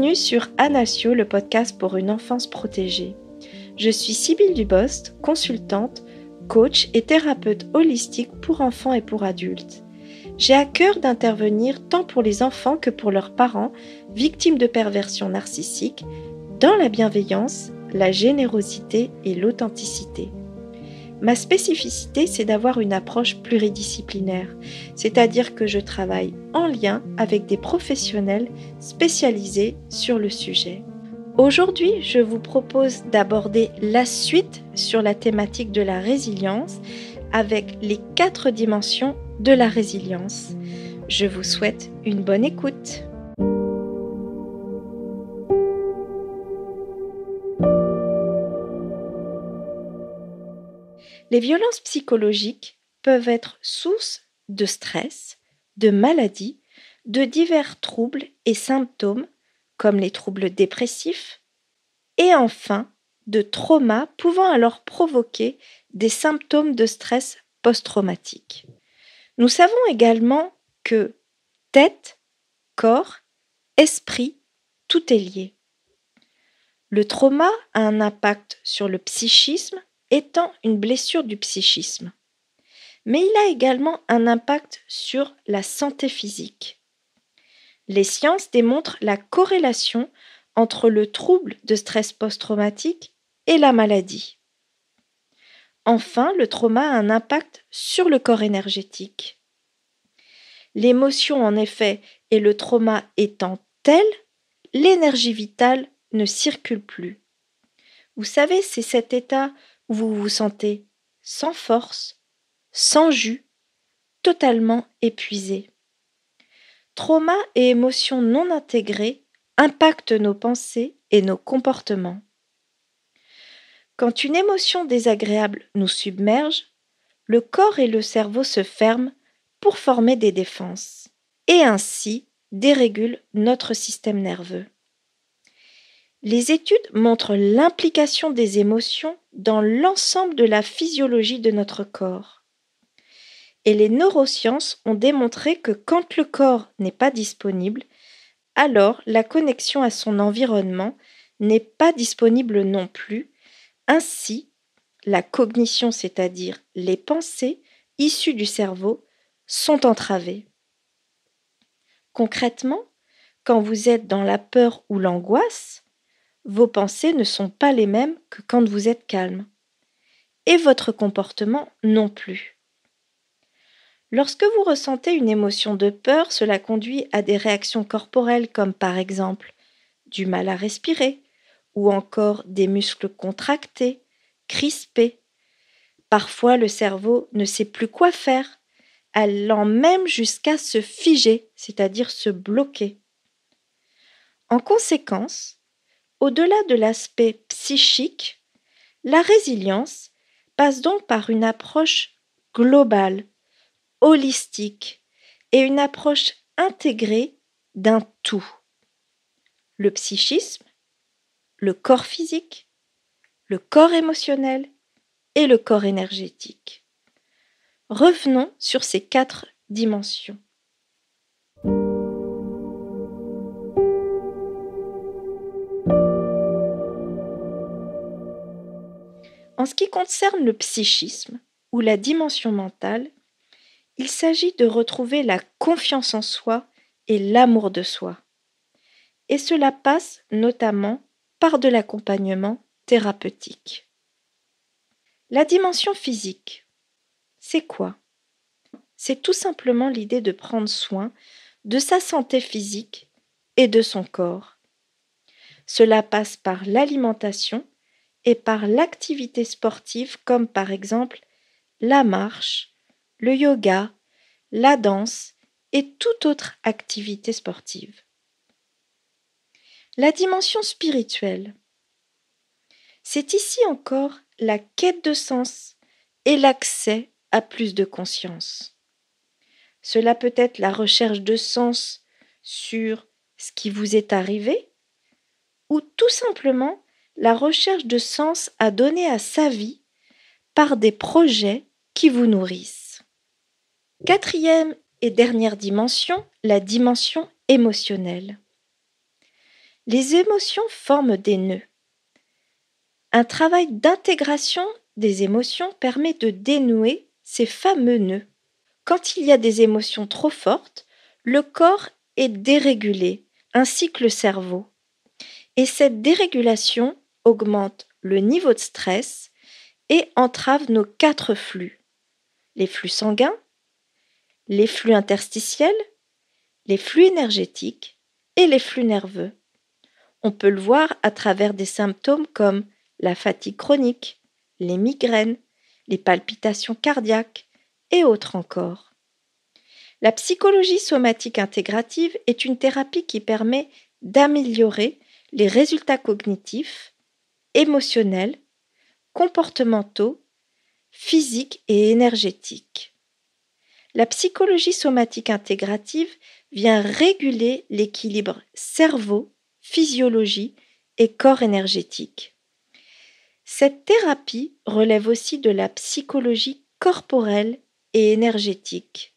Bienvenue sur Anasio, le podcast pour une enfance protégée. Je suis Sybille Dubost, consultante, coach et thérapeute holistique pour enfants et pour adultes. J'ai à cœur d'intervenir tant pour les enfants que pour leurs parents, victimes de perversion narcissique, dans la bienveillance, la générosité et l'authenticité. Ma spécificité, c'est d'avoir une approche pluridisciplinaire, c'est-à-dire que je travaille en lien avec des professionnels spécialisés sur le sujet. Aujourd'hui, je vous propose d'aborder la suite sur la thématique de la résilience avec les 4 dimensions de la résilience. Je vous souhaite une bonne écoute. Les violences psychologiques peuvent être source de stress, de maladies, de divers troubles et symptômes comme les troubles dépressifs et enfin de traumas pouvant alors provoquer des symptômes de stress post-traumatique. Nous savons également que tête, corps, esprit, tout est lié. Le trauma a un impact sur le psychisme étant une blessure du psychisme. Mais il a également un impact sur la santé physique. Les sciences démontrent la corrélation entre le trouble de stress post-traumatique et la maladie. Enfin, le trauma a un impact sur le corps énergétique. L'émotion, en effet, et le trauma étant tels, l'énergie vitale ne circule plus. Vous savez, c'est cet état où vous vous sentez sans force, sans jus, totalement épuisé. Trauma et émotions non intégrées impactent nos pensées et nos comportements. Quand une émotion désagréable nous submerge, le corps et le cerveau se ferment pour former des défenses et ainsi dérégulent notre système nerveux. Les études montrent l'implication des émotions dans l'ensemble de la physiologie de notre corps. Et les neurosciences ont démontré que quand le corps n'est pas disponible, alors la connexion à son environnement n'est pas disponible non plus. Ainsi, la cognition, c'est-à-dire les pensées issues du cerveau, sont entravées. Concrètement, quand vous êtes dans la peur ou l'angoisse, vos pensées ne sont pas les mêmes que quand vous êtes calme. Et votre comportement non plus. Lorsque vous ressentez une émotion de peur, cela conduit à des réactions corporelles comme par exemple du mal à respirer ou encore des muscles contractés, crispés. Parfois, le cerveau ne sait plus quoi faire, allant même jusqu'à se figer, c'est-à-dire se bloquer. En conséquence, au-delà de l'aspect psychique, la résilience passe donc par une approche globale, holistique et une approche intégrée d'un tout. Le psychisme, le corps physique, le corps émotionnel et le corps énergétique. Revenons sur ces 4 dimensions. En ce qui concerne le psychisme ou la dimension mentale, il s'agit de retrouver la confiance en soi et l'amour de soi. Et cela passe notamment par de l'accompagnement thérapeutique. La dimension physique, c'est quoi? C'est tout simplement l'idée de prendre soin de sa santé physique et de son corps. Cela passe par l'alimentation et par l'activité sportive comme par exemple la marche, le yoga, la danse et toute autre activité sportive. La dimension spirituelle. C'est ici encore la quête de sens et l'accès à plus de conscience. Cela peut être la recherche de sens sur ce qui vous est arrivé ou tout simplement la recherche de sens à donner à sa vie par des projets qui vous nourrissent. 4e et dernière dimension, la dimension émotionnelle. Les émotions forment des nœuds. Un travail d'intégration des émotions permet de dénouer ces fameux nœuds. Quand il y a des émotions trop fortes, le corps est dérégulé, ainsi que le cerveau. Et cette dérégulation augmente le niveau de stress et entrave nos 4 flux. Les flux sanguins, les flux interstitiels, les flux énergétiques et les flux nerveux. On peut le voir à travers des symptômes comme la fatigue chronique, les migraines, les palpitations cardiaques et autres encore. La psychologie somatique intégrative est une thérapie qui permet d'améliorer les résultats cognitifs, émotionnels, comportementaux, physiques et énergétiques. La psychologie somatique intégrative vient réguler l'équilibre cerveau, physiologie et corps énergétique. Cette thérapie relève aussi de la psychologie corporelle et énergétique.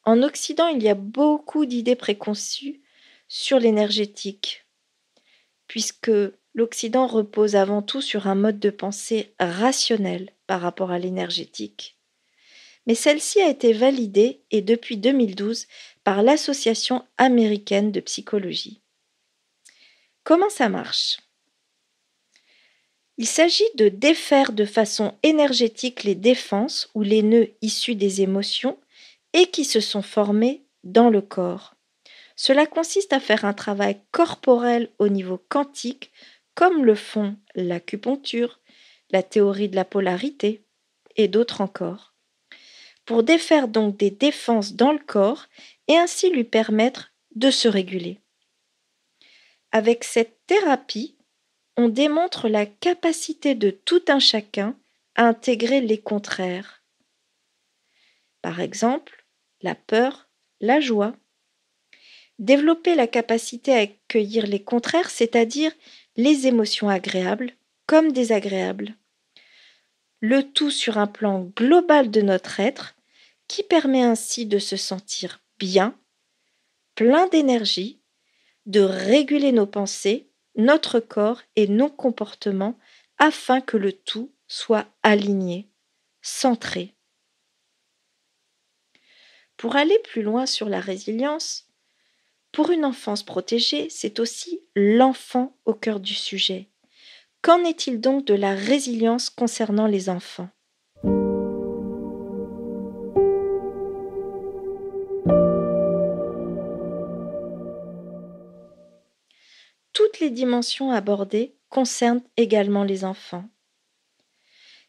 En Occident, il y a beaucoup d'idées préconçues sur l'énergétique, puisque l'Occident repose avant tout sur un mode de pensée rationnel par rapport à l'énergétique. Mais celle-ci a été validée et depuis 2012 par l'Association américaine de psychologie. Comment ça marche? Il s'agit de défaire de façon énergétique les défenses ou les nœuds issus des émotions et qui se sont formés dans le corps. Cela consiste à faire un travail corporel au niveau quantique, comme le font l'acupuncture, la théorie de la polarité et d'autres encore, pour défaire donc des défenses dans le corps et ainsi lui permettre de se réguler. Avec cette thérapie, on démontre la capacité de tout un chacun à intégrer les contraires. Par exemple, la peur, la joie. Développer la capacité à accueillir les contraires, c'est-à-dire les émotions agréables comme désagréables. Le tout sur un plan global de notre être qui permet ainsi de se sentir bien, plein d'énergie, de réguler nos pensées, notre corps et nos comportements afin que le tout soit aligné, centré. Pour aller plus loin sur la résilience, pour une enfance protégée, c'est aussi l'enfant au cœur du sujet. Qu'en est-il donc de la résilience concernant les enfants? Toutes les dimensions abordées concernent également les enfants.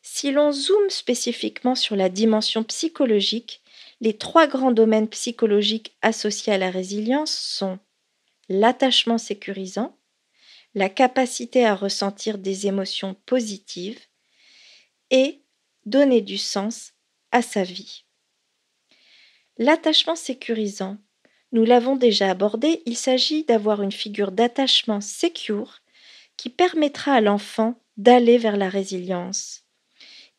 Si l'on zoome spécifiquement sur la dimension psychologique, les 3 grands domaines psychologiques associés à la résilience sont l'attachement sécurisant, la capacité à ressentir des émotions positives et donner du sens à sa vie. L'attachement sécurisant, nous l'avons déjà abordé, il s'agit d'avoir une figure d'attachement secure qui permettra à l'enfant d'aller vers la résilience.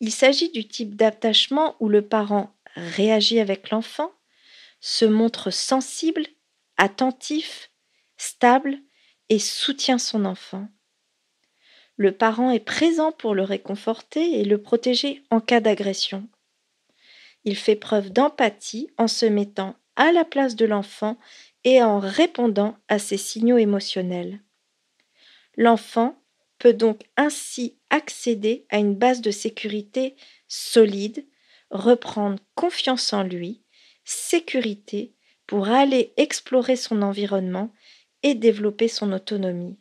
Il s'agit du type d'attachement où le parent réagit avec l'enfant, se montre sensible, attentif, stable et soutient son enfant. Le parent est présent pour le réconforter et le protéger en cas d'agression. Il fait preuve d'empathie en se mettant à la place de l'enfant et en répondant à ses signaux émotionnels. L'enfant peut donc ainsi accéder à une base de sécurité solide, reprendre confiance en lui, sécurité pour aller explorer son environnement et développer son autonomie.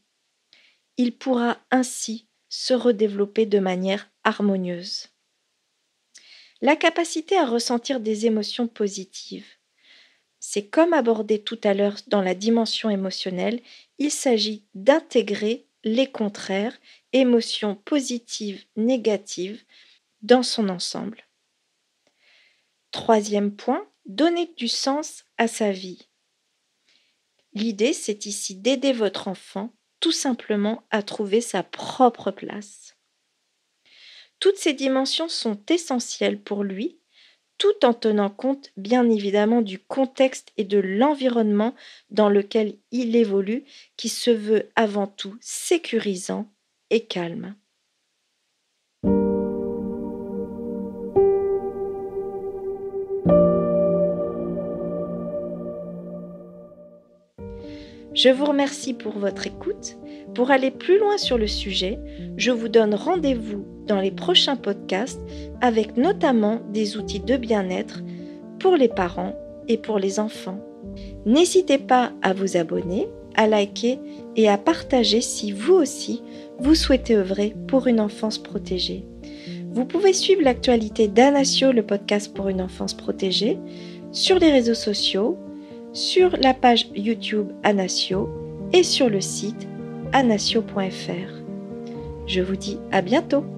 Il pourra ainsi se redévelopper de manière harmonieuse. La capacité à ressentir des émotions positives. C'est comme abordé tout à l'heure dans la dimension émotionnelle, il s'agit d'intégrer les contraires, émotions positives, négatives, dans son ensemble. Troisième point, donner du sens à sa vie. L'idée, c'est ici d'aider votre enfant tout simplement à trouver sa propre place. Toutes ces dimensions sont essentielles pour lui, tout en tenant compte bien évidemment du contexte et de l'environnement dans lequel il évolue, qui se veut avant tout sécurisant et calme. Je vous remercie pour votre écoute. Pour aller plus loin sur le sujet, je vous donne rendez-vous dans les prochains podcasts avec notamment des outils de bien-être pour les parents et pour les enfants. N'hésitez pas à vous abonner, à liker et à partager si vous aussi vous souhaitez œuvrer pour une enfance protégée. Vous pouvez suivre l'actualité d'Anasio, le podcast pour une enfance protégée, sur les réseaux sociaux, sur la page YouTube Anasio et sur le site anasio.fr. Je vous dis à bientôt!